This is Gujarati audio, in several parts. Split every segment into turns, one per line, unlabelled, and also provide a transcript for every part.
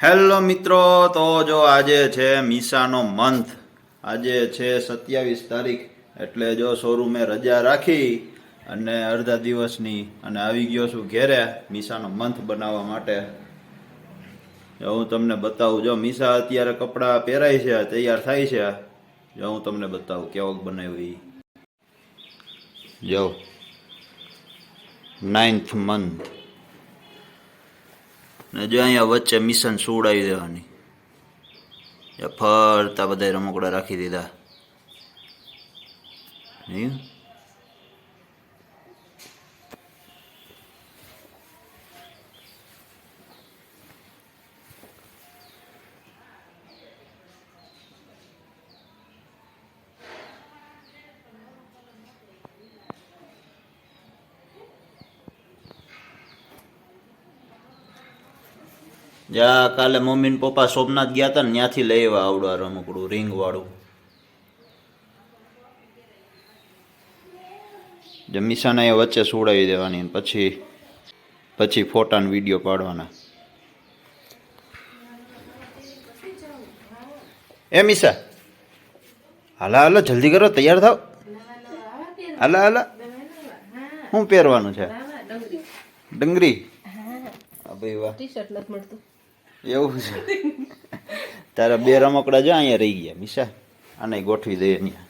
હેલો મિત્રો, તો જો આજે છે મીસાનો મંથ. આજે છે 27 તારીખ, એટલે જો શોરૂમે રજા રાખી અને અડધા દિવસની અને આવી ગયો છું ઘેરે મીસાનો મંથ બનાવવા માટે. જો હું તમને બતાવું, જો મીસા અત્યારે કપડાં પહેરાય છે, તૈયાર થાય છે. જો હું તમને બતાવું કેવોક બનાવ્યું. જો 9th મંથ ને જો અહીંયા વચ્ચે મિશન સુવડાવી દેવાની. ફરતા બધા રમકડા રાખી દીધા. જ્યાં કાલે મમ્મી ને પપ્પા સોમનાથ ગયા હતા ને ત્યાંથી લઈ આવ્યા આવડું રમકડું રિંગ વાળું. જમીસાને એ વચ્ચે સુવડાવી દેવાની, પછી ફોટા ને વિડીયો પાડવાના. એ મીસા, હાલા હાલા જલ્દી કરો, તૈયાર થાવ. હાલા હાલા, શું પહેરવાનું છે? ડંગરી. ભાઈ વાહ, ટી-શર્ટ નથી મળતું. એવું છે? તારા બે રમકડા જો અહીંયા રહી ગયા મીસા, આને ગોઠવી દઈએ અહીંયા.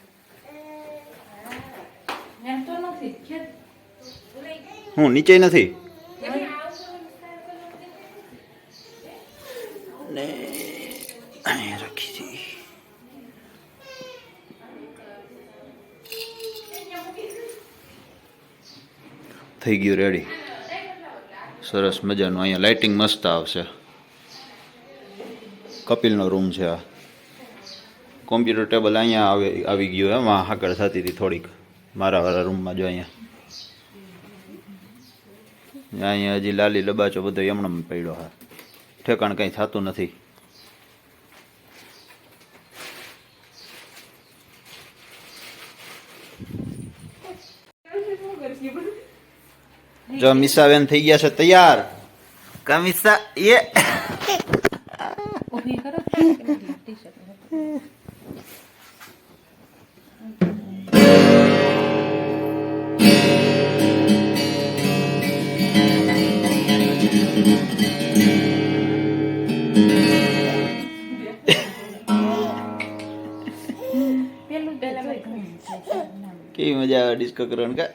હું નીચે નથી ને અહીંયા રાખી દી. થઈ ગયું રેડી, સરસ મજાનું. અહીંયા લાઇટિંગ મસ્ત આવશે. કપિલનો રૂમ છે આ. કોમ્પ્યુટર ટેબલ અહીંયા આવી ગયું. એમાં આગળ થતી હતી થોડીક મારા વાળા રૂમમાં. જો અહીંયા હજી લાલી લબાચો બધો એમણે પડ્યો. હા, ઠેકાણ કંઈ થતું નથી. જો મીસાબેન થઈ ગયા છે તૈયાર. કા મીસા? એ કેવી મજા આવે ડિસ્કો કરવાનું. કા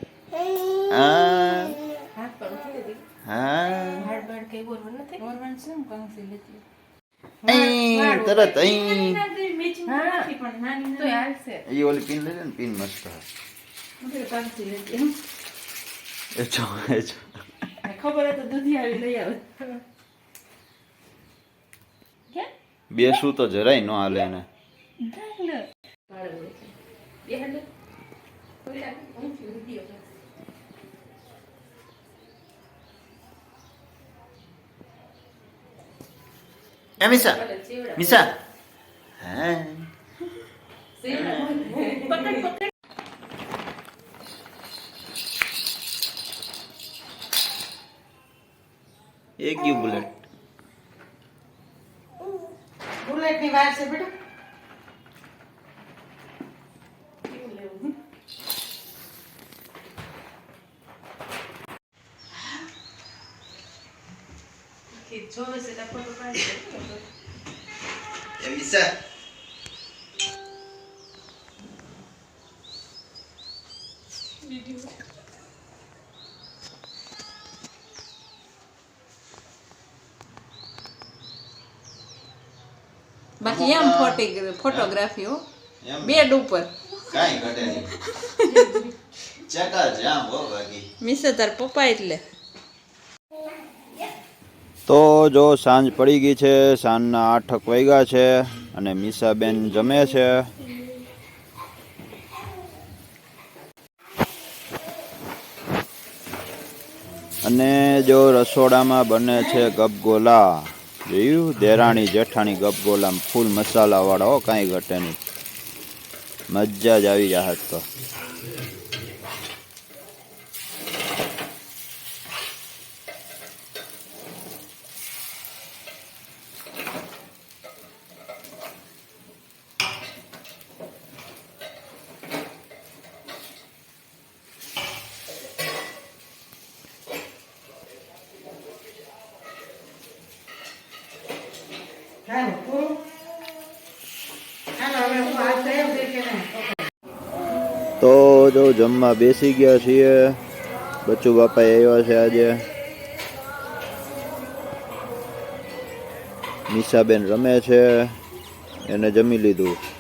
તરત ઓલી પિન લઈ લે ને, પિન મસ્ત. બેસું તો જરાય ન હાલે ને. એ મીસા, મીસા, હા એક ગયું બુલેટ.
બુલેટ ની વાર છે બેટા. બાકી એમ ફોટોગ્રાફી હો બેડ ઉપર
કાઈ ઘટે નહીં. ચકા જામ હો બાકી.
મિસે તાર પપ્પા એટલે.
તો જો સાંજ પડી ગઈ છે, સાંજના 8 વાગ્યા છે અને મીસાબેન જમે છે. અને જો રસોડામાં બને છે ગપગોલા. જોયું? દેરાણી જેઠાણી ગપગોલા ફૂલ મસાલા વાળા હો, કાંઈ ઘટે નહીં. મજા જ આવી જાય તો. તો જો જમવા બેસી ગયા છીએ. બચ્ચુ બાપા આવ્યા છે આજે. નિશાબેન રમે છે, એને જમી લીધું.